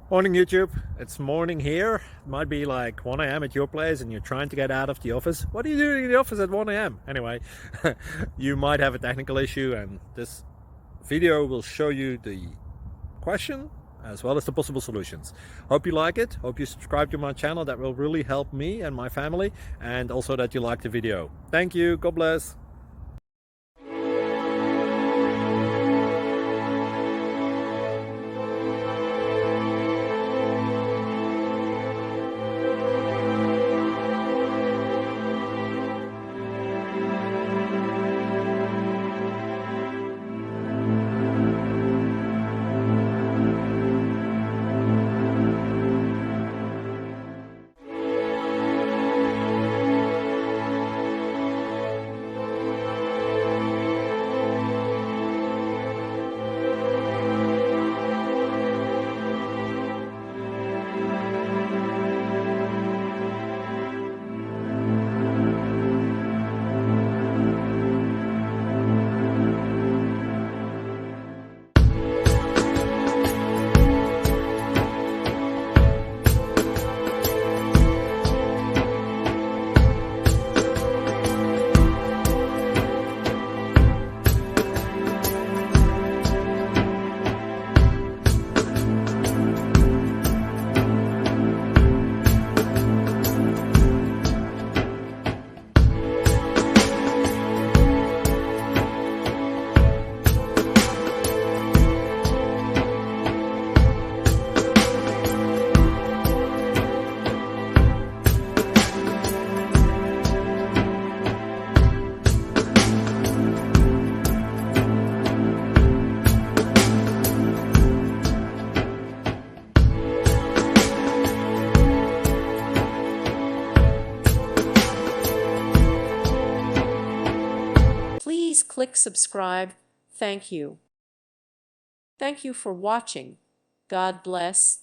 Morning YouTube, it's morning here. It might be like 1 a.m. at your place and you're trying to get out of the office. What are you doing in the office at 1 a.m.? Anyway, you might have a technical issue and this video will show you the question as well as the possible solutions. Hope you like it, hope you subscribe to my channel. That will really help me and my family, and also that you like the video. Thank you, God bless. Please click subscribe. Thank you. Thank you for watching. God bless.